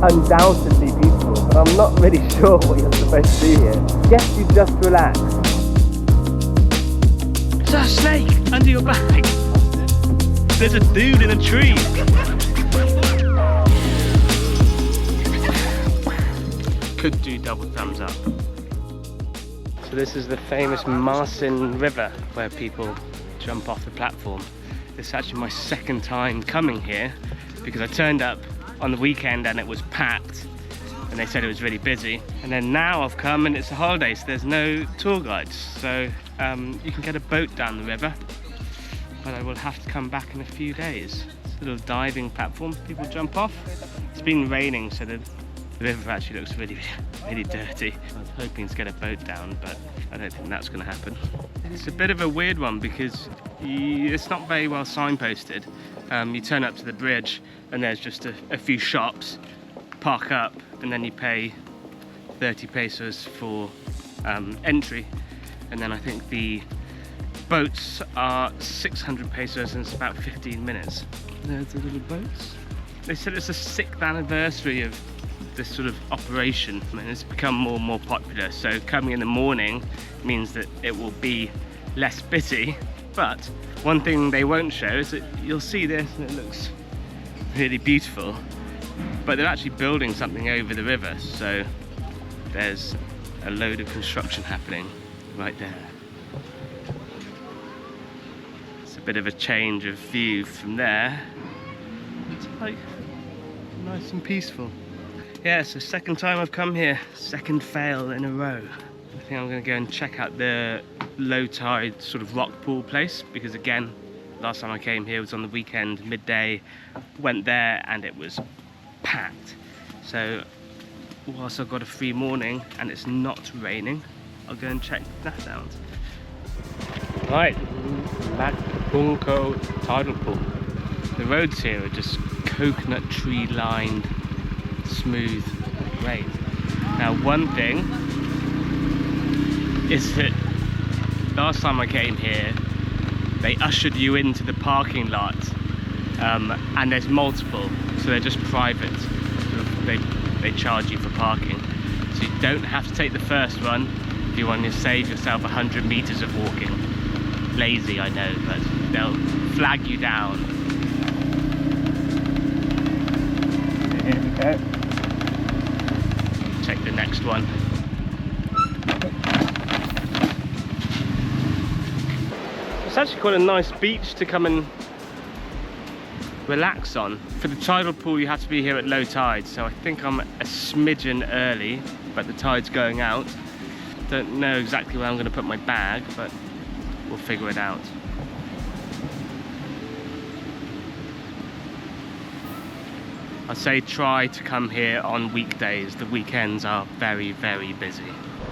undoubtedly beautiful, but I'm not really sure what you're supposed to do here. Guess you just relax. Is that a snake under your back? There's a dude in a tree. Could do double thumbs up. So this is the famous Maasin River where people jump off the platform. This is actually my second time coming here because I turned up on the weekend and it was packed and they said it was really busy. And then now I've come and it's a holiday, so there's no tour guides. So you can get a boat down the river, but I will have to come back in a few days. It's a little diving platform, people jump off. It's been raining, so the river actually looks really, really dirty. I was hoping to get a boat down, but I don't think that's going to happen. It's a bit of a weird one because it's not very well signposted. You turn up to the bridge and there's just a few shops, park up, and then you pay 30 pesos for entry. And then I think the boats are 600 pesos and it's about 15 minutes. There's the little boats. They said it's the 6th anniversary of this sort of operation and it's become more and more popular. So coming in the morning means that it will be less busy. But one thing they won't show is that you'll see this and it looks really beautiful. But they're actually building something over the river. So there's a load of construction happening right there. It's a bit of a change of view from there. It's like nice and peaceful. Yeah, so second time I've come here, second fail in a row. I think I'm going to go and check out the low tide sort of rock pool place because again, last time I came here was on the weekend, midday, went there and it was packed. So whilst I've got a free morning and it's not raining, I'll go and check that out. Right, Magpupungko tidal pool. The roads here are just coconut tree lined, smooth, great. Now one thing is that last time I came here they ushered you into the parking lot and there's multiple, so they're just private. They charge you for parking, so you don't have to take the first one if you want to save yourself 100 meters of walking. Lazy, I know, but they'll flag you down. Here we go. Take the next one. It's actually quite a nice beach to come and relax on. For the tidal pool you have to be here at low tide, so I think I'm a smidgen early, but the tide's going out. Don't know exactly where I'm going to put my bag, but we'll figure it out. I'd say try to come here on weekdays. The weekends are very, very busy.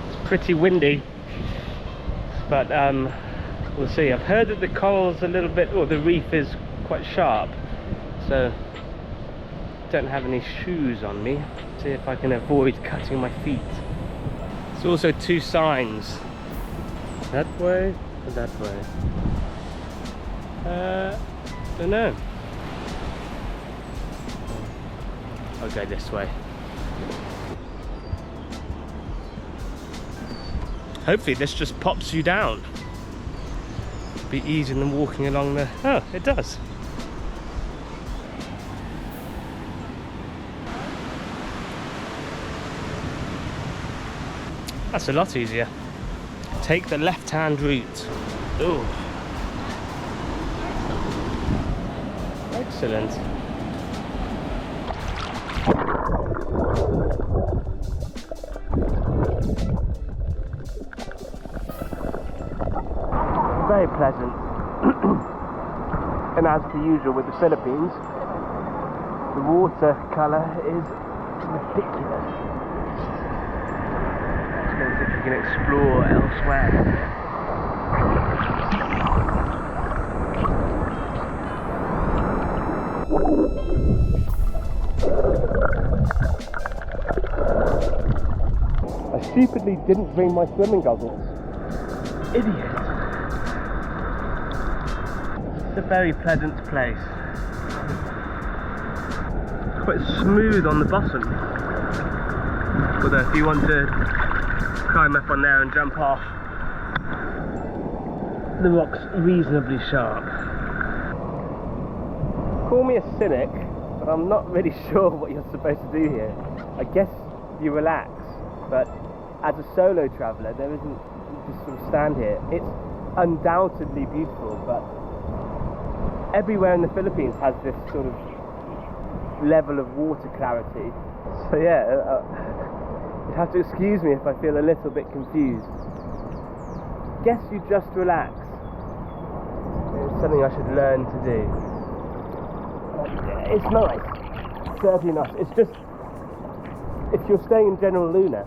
It's pretty windy, but we'll see. I've heard that the coral's a little bit, or the reef is quite sharp, so don't have any shoes on me. See if I can avoid cutting my feet. There's also two signs, that way and that way. Don't know. I'll go this way. Hopefully this just pops you down. Be easier than walking along the... Oh, it does. That's a lot easier. Take the left-hand route. Ooh. Excellent. Very pleasant. And as per usual with the Philippines, the water colour is ridiculous. Let's go and see if we can explore elsewhere. I stupidly didn't bring my swimming goggles. Idiot. It's a very pleasant place. quite smooth on the bottom. Although if you want to climb up on there and jump off, the rock's reasonably sharp. Call me a cynic, but I'm not really sure what you're supposed to do here. I guess you relax, but as a solo traveller, there isn't, you just sort of stand here. It's undoubtedly beautiful, but everywhere in the Philippines has this sort of level of water clarity. So yeah, you'd have to excuse me if I feel a little bit confused. Guess you just relax. It's something I should learn to do. It's nice. Certainly nice. It's just, if you're staying in General Luna,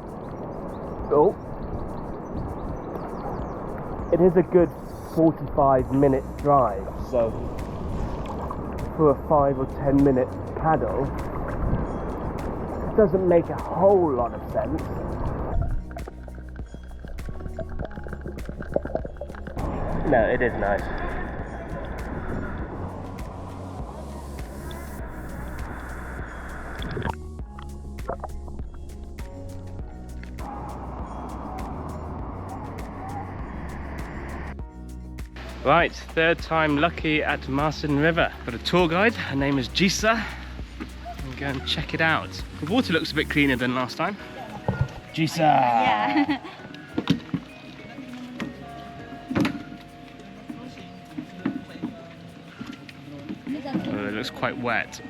it is a good 45-minute drive, so for a 5 or 10 minute paddle, it doesn't make a whole lot of sense. No, it is nice. Right, third time lucky at Maasin River. Got a tour guide, her name is Jisa. We'll go and check it out. The water looks a bit cleaner than last time. Jisa! Yeah. Oh, it looks quite wet.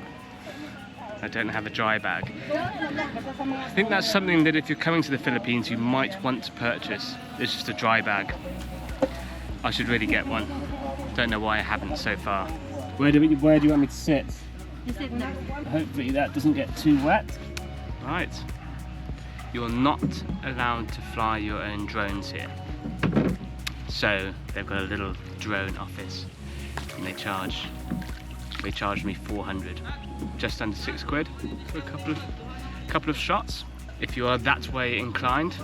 I don't have a dry bag. I think that's something that if you're coming to the Philippines you might want to purchase. It's just a dry bag. I should really get one. Don't know why I haven't so far. Where do you want me to sit? You sit there. Hopefully that doesn't get too wet. Right. You're not allowed to fly your own drones here. So they've got a little drone office and they charge me 400. Just under £6 for a couple of shots if you are that way inclined.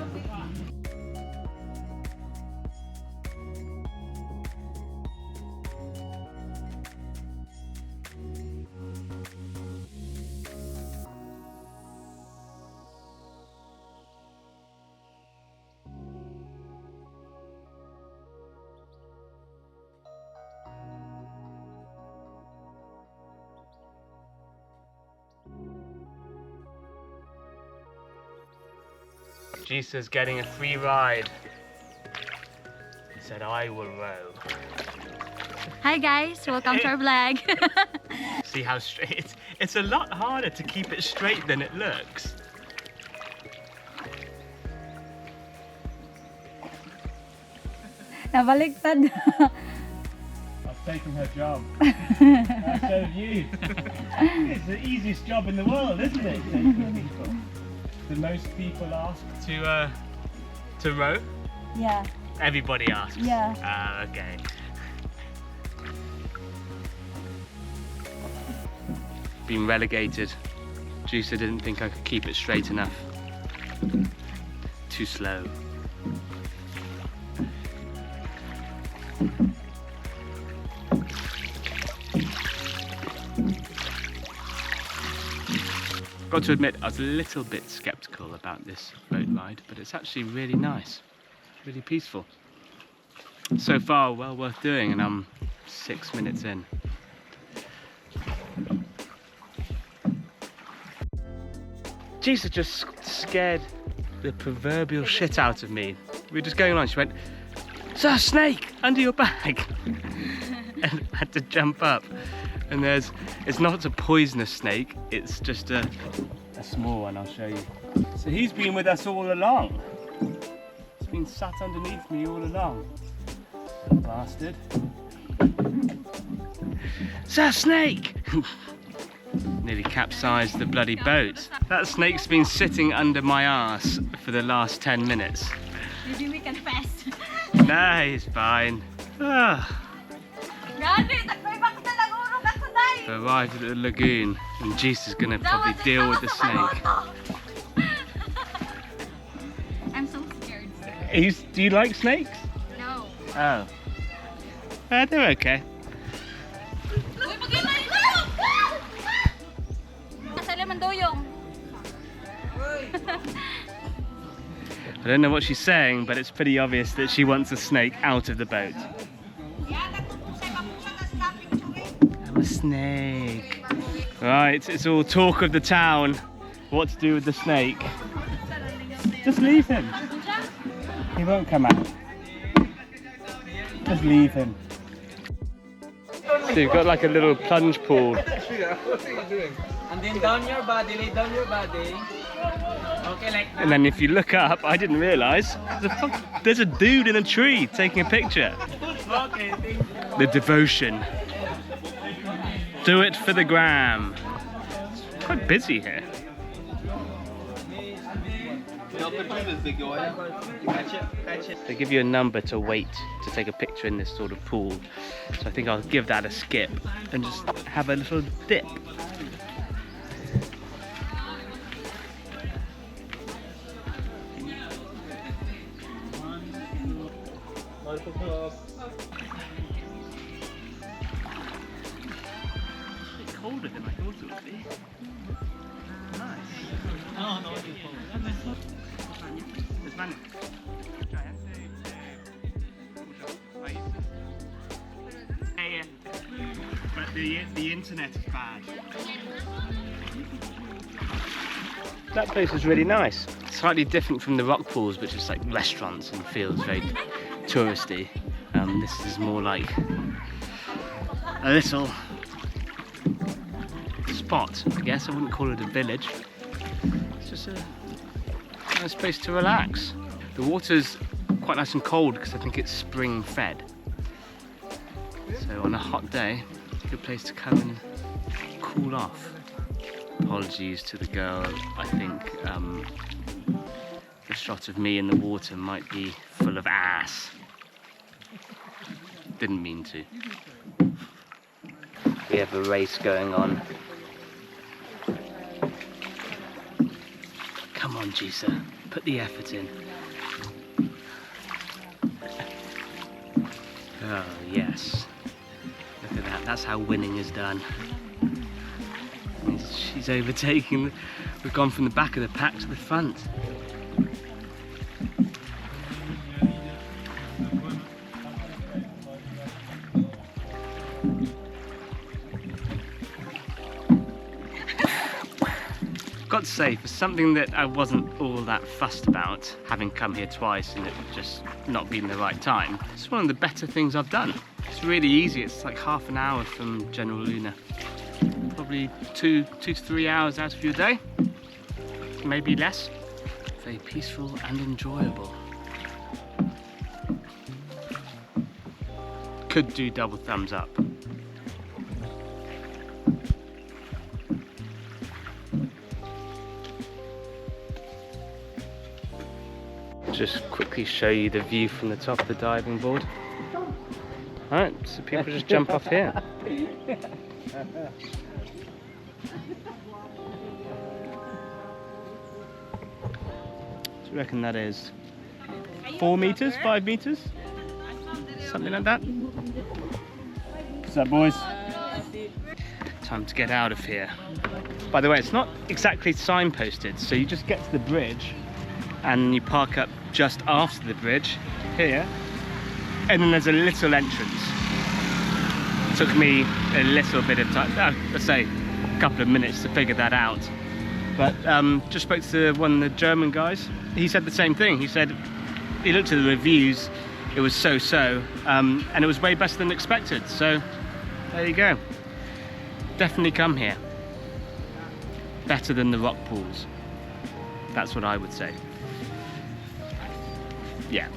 Jisa's getting a free ride. He said, I will row. Hi guys, welcome to our vlog. See how straight? It's a lot harder to keep it straight than it looks. Nabaliktad. I've taken her job. I showed you. It's the easiest job in the world, isn't it? Taking people. Do most people ask to row? Yeah. Everybody asks? Yeah. Ah, okay. Been relegated. Juicer didn't think I could keep it straight enough. Too slow. Got to admit, I was a little bit skeptical about this boat ride, but it's actually really nice, really peaceful. So far, well worth doing, and I'm 6 minutes in. Jisa just scared the proverbial shit out of me. We were just going along, she went, "There's a snake under your bag!" And I had to jump up. And it's not a poisonous snake, it's just a small one, I'll show you. So he's been with us all along. He's been sat underneath me all along. Bastard. It's a snake! Nearly capsized the bloody boat. That snake's been sitting under my arse for the last 10 minutes. Maybe we can fast. Nah, he's fine. Ah. Arrived at the lagoon and Jeez is gonna probably deal with the snake. I'm so scared. Do you like snakes? No. Oh. They're okay. Nasa I don't know what she's saying, but it's pretty obvious that she wants a snake out of the boat. I'm a snake. Right, it's all talk of the town. What to do with the snake. Just leave him. He won't come out. Just leave him. So you've got like a little plunge pool. And then down your body, lay down your body. Okay, like that. And then if you look up, I didn't realise, there's a dude in a tree taking a picture. Okay, thank you. The devotion. Do it for the gram. It's quite busy here. They give you a number to wait to take a picture in this sort of pool. So I think I'll give that a skip and just have a little dip. It's colder than I thought it would be. Nice. But the internet is bad. That place is really nice. Slightly different from the rock pools, which is like restaurants and feels very touristy. This is more like a little spot, I guess. I wouldn't call it a village. It's just a nice place to relax. The water's quite nice and cold because I think it's spring fed. So on a hot day, good place to come and cool off. Apologies to the girl. I think the shot of me in the water might be full of ass. Didn't mean to. We have a race going on. Come on, Jisa, put the effort in. Oh, yes. Look at that, that's how winning is done. She's overtaking. We've gone from the back of the pack to the front. Got to say, for something that I wasn't all that fussed about, having come here twice and it just not been the right time, it's one of the better things I've done. It's really easy, it's like half an hour from General Luna. Probably two to 3 hours out of your day, maybe less. Very peaceful and enjoyable. Could do double thumbs up. Just quickly show you the view from the top of the diving board. Alright, so people just jump off here. So I reckon that is 4 meters, 5 meters? Something like that. What's up, boys? Time to get out of here. By the way, it's not exactly signposted, so you just get to the bridge and you park up just after the bridge here, and then there's a little entrance. It took me a little bit of time, let's say a couple of minutes to figure that out. But just spoke to one of the German guys. He said the same thing. He said he looked at the reviews, it was so-so, and it was way better than expected. So there you go. Definitely come here. Better than the rock pools. That's what I would say. Yeah.